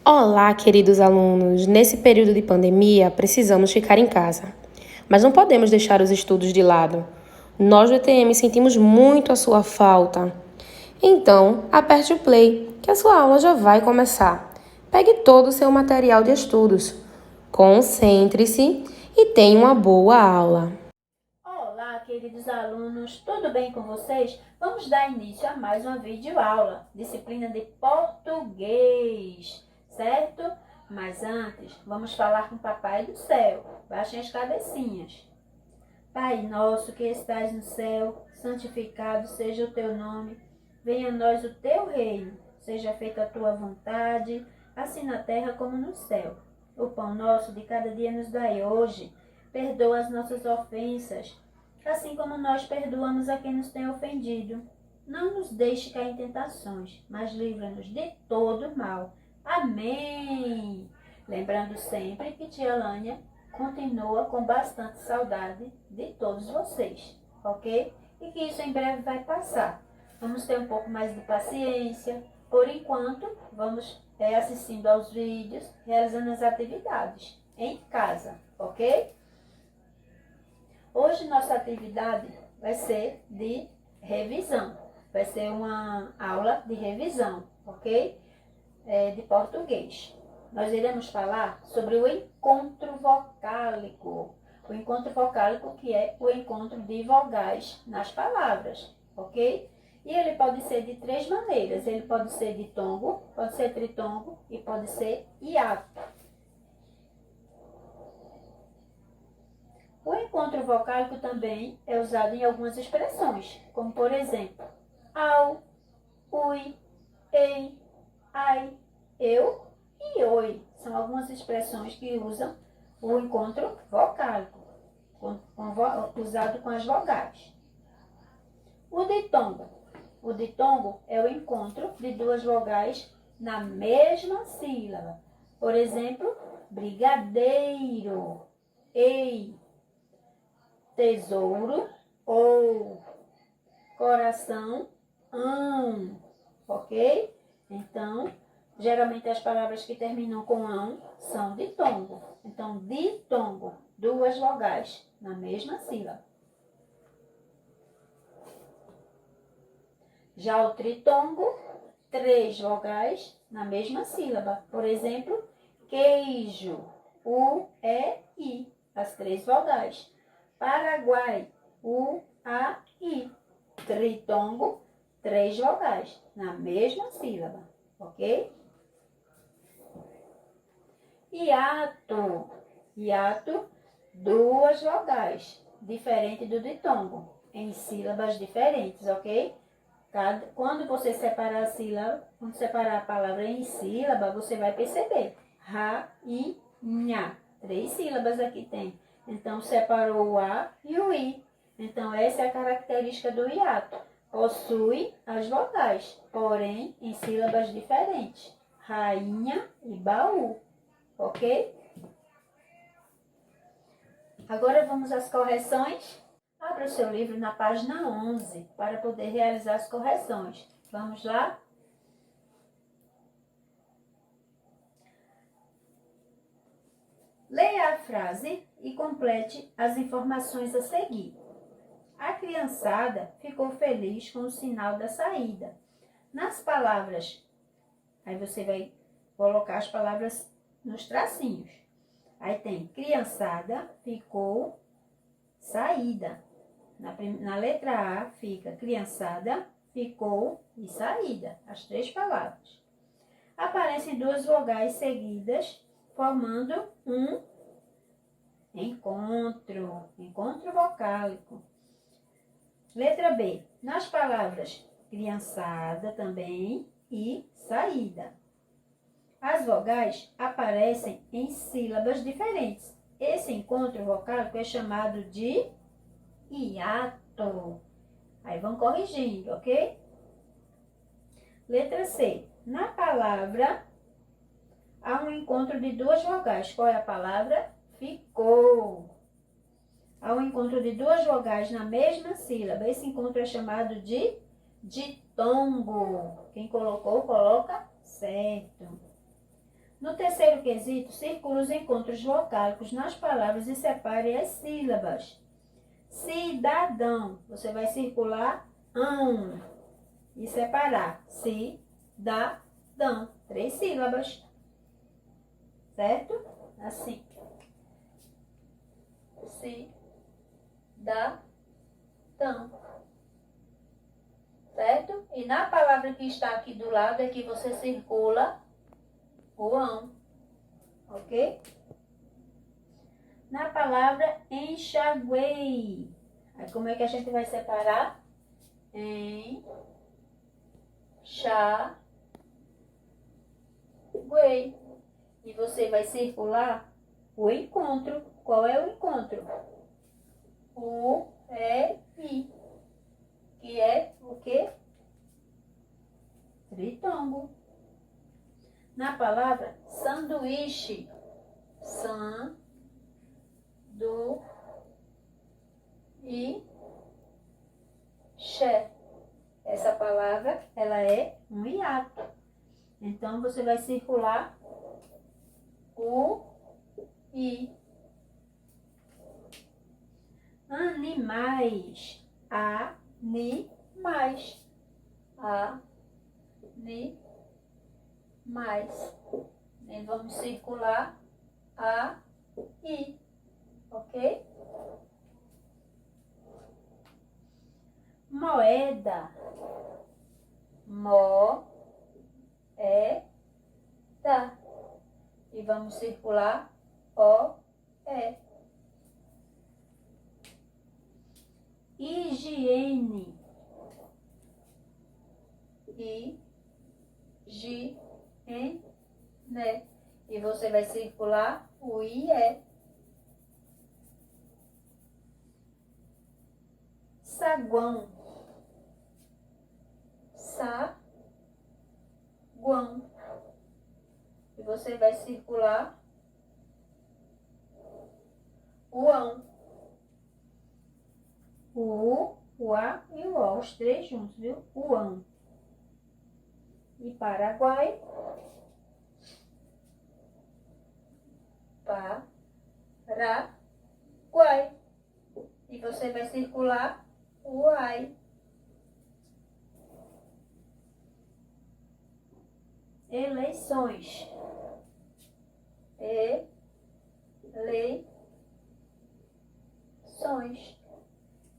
Olá, queridos alunos! Nesse período de pandemia, precisamos ficar em casa. Mas não podemos deixar os estudos de lado. Nós do ETM sentimos muito a sua falta. Então, aperte o play, que a sua aula já vai começar. Pegue todo o seu material de estudos. Concentre-se e tenha uma boa aula. Olá, queridos alunos, tudo bem com vocês? Vamos dar início a mais uma videoaula, disciplina de português, certo? Mas antes, vamos falar com o Papai do Céu. Baixem as cabecinhas. Pai nosso que estás no céu, santificado seja o teu nome. Venha a nós o teu reino, seja feita a tua vontade, assim na terra como no céu. O pão nosso de cada dia nos dai hoje. Perdoa as nossas ofensas, assim como nós perdoamos a quem nos tem ofendido. Não nos deixe cair em tentações, mas livra-nos de todo mal. Amém! Lembrando sempre que tia Lânia continua com bastante saudade de todos vocês, ok? E que isso em breve vai passar. Vamos ter um pouco mais de paciência. Por enquanto, vamos assistindo aos vídeos, realizando as atividades em casa, ok? Hoje nossa atividade vai ser de revisão. Vai ser uma aula de revisão, ok? De português. Nós iremos falar sobre o encontro vocálico. O encontro vocálico, que é o encontro de vogais nas palavras, ok? E ele pode ser de três maneiras. Ele pode ser ditongo, pode ser tritongo e pode ser hiato. O encontro vocálico também é usado em algumas expressões, como por exemplo, au, ui, ei, ai, eu e oi. São algumas expressões que usam o encontro vocálico, usado com as vogais. O ditongo. O ditongo é o encontro de duas vogais na mesma sílaba. Por exemplo, brigadeiro, ei, tesouro ou coração, ok? Então, geralmente as palavras que terminam com ão são ditongo. Então, ditongo, duas vogais na mesma sílaba. Já o tritongo, três vogais na mesma sílaba. Por exemplo, queijo, u, e, i, as três vogais. Paraguai, u, a, i. Tritongo, três vogais na mesma sílaba, ok? Hiato, hiato, duas vogais, diferente do ditongo, em sílabas diferentes, ok? Quando você separar a sílaba, quando separar a palavra em sílaba, você vai perceber. Ra, i, nha. Três sílabas aqui tem. Então, separou o A e o I. Então, essa é a característica do hiato. Possui as vogais, porém, em sílabas diferentes. Rainha e baú. Ok? Agora, vamos às correções. Abra o seu livro na página 11 para poder realizar as correções. Vamos lá? Leia a frase e complete as informações a seguir. A criançada ficou feliz com o sinal da saída. Nas palavras, aí você vai colocar as palavras nos tracinhos. Aí tem criançada ficou saída. Na letra A fica criançada, ficou e saída, as três palavras. Aparecem duas vogais seguidas, formando um encontro vocálico. Letra B, nas palavras criançada também e saída. As vogais aparecem em sílabas diferentes. Esse encontro vocálico é chamado de hiato. Aí vão corrigindo, ok? Letra C. Na palavra, há um encontro de duas vogais. Qual é a palavra? Ficou. Há um encontro de duas vogais na mesma sílaba. Esse encontro é chamado de ditongo. Quem colocou, coloca certo. No terceiro quesito, circule os encontros vocálicos nas palavras e separe as sílabas. Cidadão, você vai circular e separar. Cidadão, 3 sílabas, certo? Assim. Cidadão, certo? E na palavra que está aqui do lado é que você circula o ão, ok? Na palavra enxaguei, aí como é que a gente vai separar? Enxaguei. E você vai circular o encontro. Qual é o encontro? O, I. Que é o quê? Tritongo. Na palavra sanduíche, essa palavra, ela é um hiato. Então, você vai circular o I. Animais, animais, e vamos circular I, ok? Moeda, e vamos circular O-E. Higiene, e você vai circular o IE. Saguão, e você vai circular o ão. O U, o A e o O, os 3 juntos, viu? O ão. E Paraguai, e você vai circular o AI. Eleições,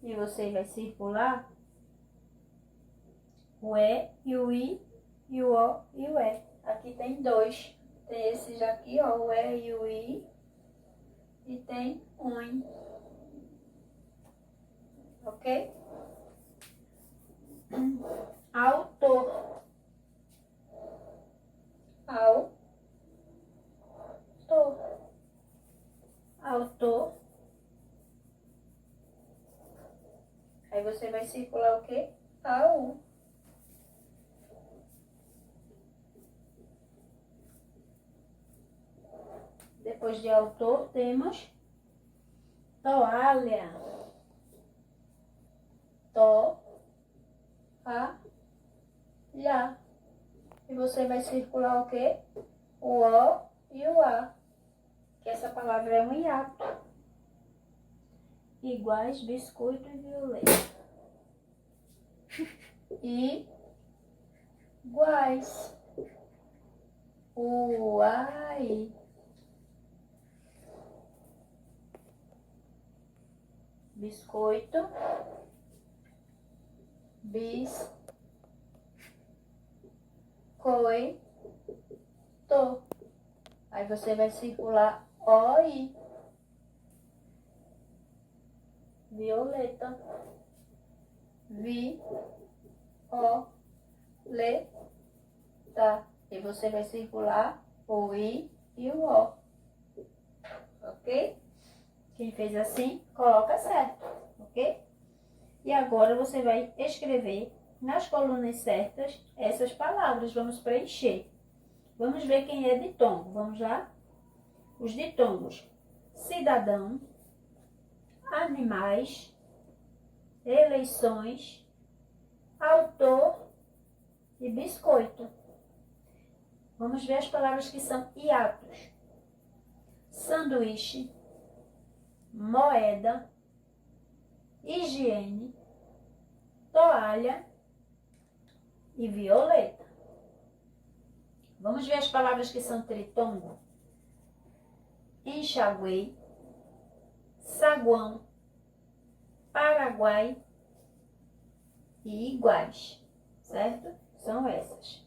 e você vai circular o E e o I e o O e o E. Aqui tem 2. Tem esse já aqui, ó, o E e o I. E tem um. Ok? Autor. Aí você vai circular o quê? AU. Depois de autor, temos toalha. E você vai circular o quê? O O e o A. Que essa palavra é um hiato. Iguais, biscoito e violeta. Iguais. Uai. Biscoito. Biscoito. Aí você vai circular OI. Violeta. Violeta. E você vai circular o I e o O. Ok? Quem fez assim, coloca certo. Ok? E agora você vai escrever nas colunas certas essas palavras. Vamos preencher. Vamos ver quem é ditongo. Vamos lá? Os ditongos: cidadão, animais, eleições, autor e biscoito. Vamos ver as palavras que são hiatos. Sanduíche, moeda, higiene, toalha e violeta. Vamos ver as palavras que são tritongo. Enxaguei, saguão, Paraguai e iguais, certo? São essas.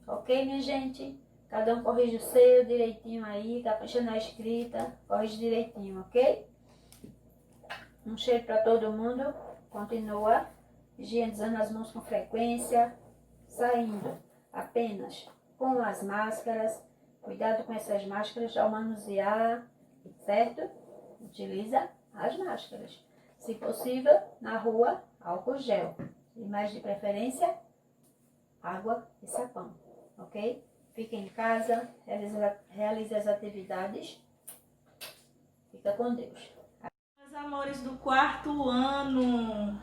Ok, minha gente? Cada um corrige o seu direitinho aí, capricha na escrita, corrige direitinho, ok? Um cheiro para todo mundo. Continua higienizando as mãos com frequência, saindo apenas com as máscaras. Cuidado com essas máscaras ao manusear, certo? Utiliza as máscaras. Se possível, na rua, álcool gel. E mais de preferência, água e sabão, ok? Fique em casa, realize as atividades. Fica com Deus. Meus amores do quarto ano,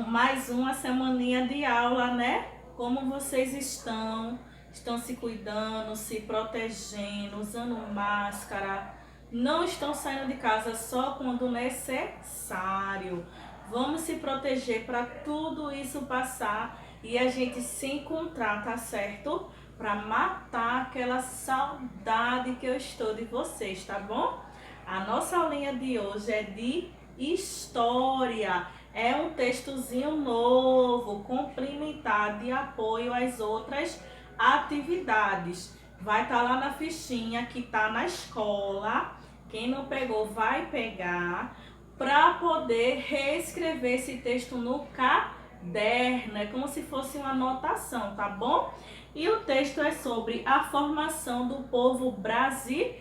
mais uma semaninha de aula, né? Como vocês estão? Estão se cuidando, se protegendo, usando máscara, não estão saindo de casa só quando necessário. Vamos se proteger para tudo isso passar e a gente se encontrar, tá certo? Para matar aquela saudade que eu estou de vocês, tá bom? A nossa aulinha de hoje é de história. É um textozinho novo, complementar, de apoio às outras atividades. Vai estar lá na fichinha que está na escola. Quem não pegou vai pegar para poder reescrever esse texto no caderno. É como se fosse uma anotação, tá bom? E o texto é sobre a formação do povo brasileiro,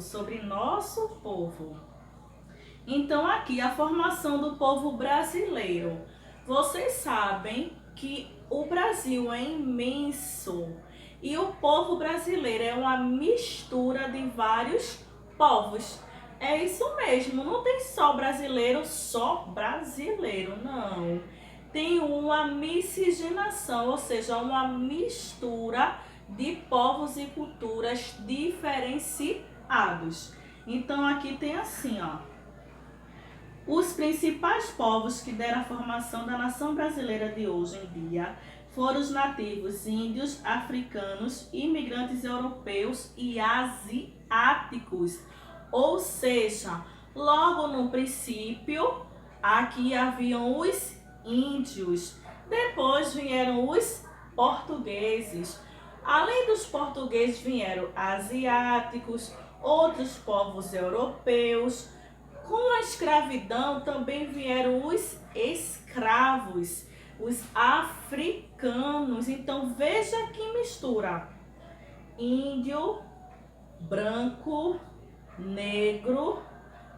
sobre nosso povo. Então aqui a formação do povo brasileiro. Vocês sabem que o Brasil é imenso e o povo brasileiro é uma mistura de vários povos. É isso mesmo, não tem só brasileiro, não. Tem uma miscigenação, ou seja, uma mistura de povos e culturas diferenciados. Então aqui tem assim, ó. Os principais povos que deram a formação da nação brasileira de hoje em dia foram os nativos índios, africanos, imigrantes europeus e asiáticos. Ou seja, logo no princípio, aqui haviam os índios, depois vieram os portugueses. Além dos portugueses vieram asiáticos, outros povos europeus. Com a escravidão também vieram os escravos, os africanos. Então veja que mistura: índio, branco, negro,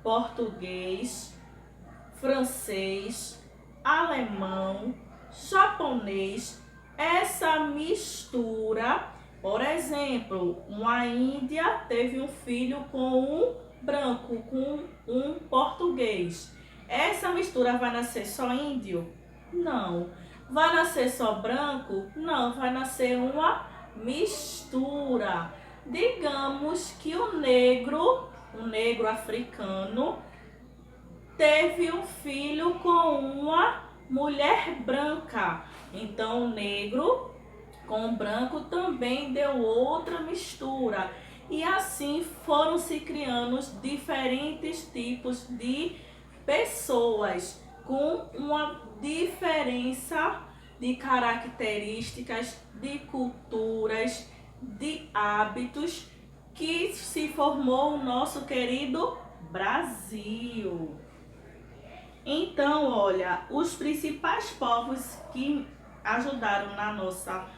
português, francês, alemão, japonês. Essa mistura, por exemplo, uma índia teve um filho com um branco, com um português. Essa mistura vai nascer só índio? Não. Vai nascer só branco? Não, vai nascer uma mistura. Digamos que o negro africano, teve um filho com uma mulher branca. Então o negro com o branco também deu outra mistura. E assim foram se criando diferentes tipos de pessoas com uma diferença de características, de culturas, de hábitos, que se formou o nosso querido Brasil. Então, olha, os principais povos que ajudaram na nossa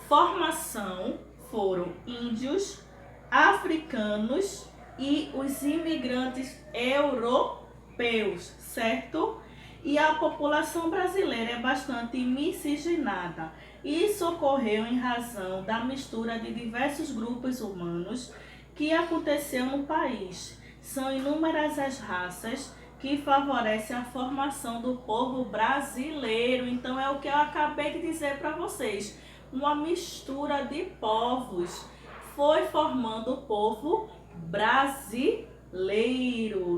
formação foram índios, africanos e os imigrantes europeus, certo? E a população brasileira é bastante miscigenada. Isso ocorreu em razão da mistura de diversos grupos humanos que aconteceu no país. São inúmeras as raças que favorecem a formação do povo brasileiro. Então é o que eu acabei de dizer para vocês. uma mistura de povos. Foi formando o povo brasileiro,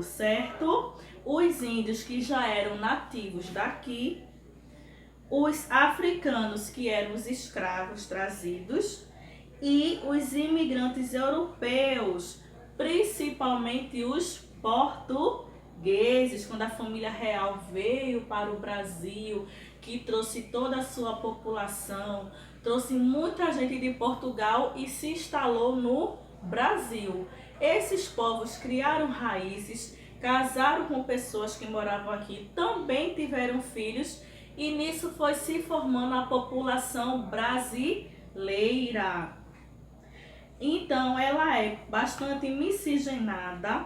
certo? Os índios que já eram nativos daqui, os africanos que eram os escravos trazidos e os imigrantes europeus, principalmente os portugueses, quando a família real veio para o Brasil, que trouxe toda a sua população, trouxe muita gente de Portugal e se instalou no Brasil. Esses povos criaram raízes, casaram com pessoas que moravam aqui, também tiveram filhos e nisso foi se formando a população brasileira. Então ela é bastante miscigenada,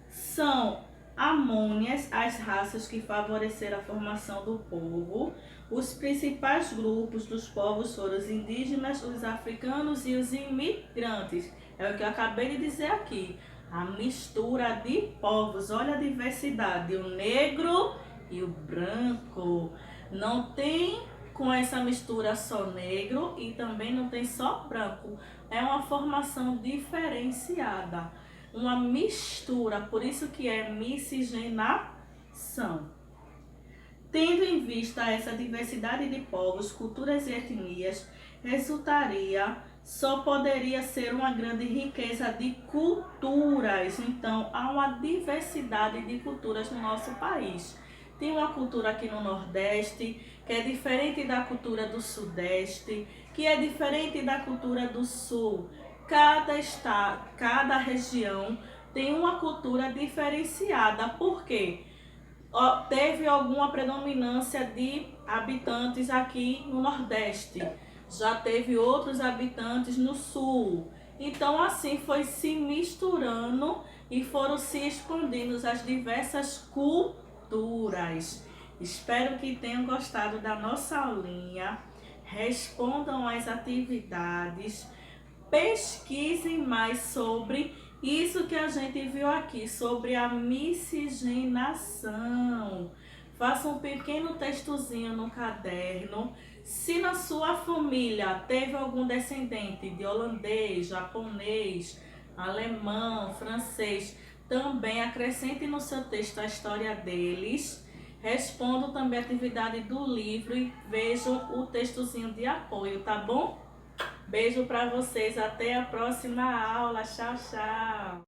são amônias as raças que favoreceram a formação do povo. Os principais grupos dos povos foram os indígenas, os africanos e os imigrantes. É o que eu acabei de dizer aqui. A mistura de povos, olha a diversidade, o negro e o branco. Não tem com essa mistura só negro e também não tem só branco. É uma formação diferenciada, uma mistura, por isso que é miscigenação. Tendo em vista essa diversidade de povos, culturas e etnias, só poderia ser uma grande riqueza de culturas. Então, há uma diversidade de culturas no nosso país. Tem uma cultura aqui no Nordeste, que é diferente da cultura do Sudeste, que é diferente da cultura do Sul. Cada estado, cada região tem uma cultura diferenciada. Por quê? Teve alguma predominância de habitantes aqui no Nordeste, já teve outros habitantes no Sul. Então assim foi se misturando e foram se expandindo as diversas culturas. Espero que tenham gostado da nossa aulinha, respondam às atividades, pesquisem mais sobre isso que a gente viu aqui, sobre a miscigenação. Faça um pequeno textozinho no caderno. Se na sua família teve algum descendente de holandês, japonês, alemão, francês, também acrescente no seu texto a história deles. Respondam também a atividade do livro e vejam o textozinho de apoio, tá bom? Beijo para vocês, até a próxima aula. Tchau, tchau!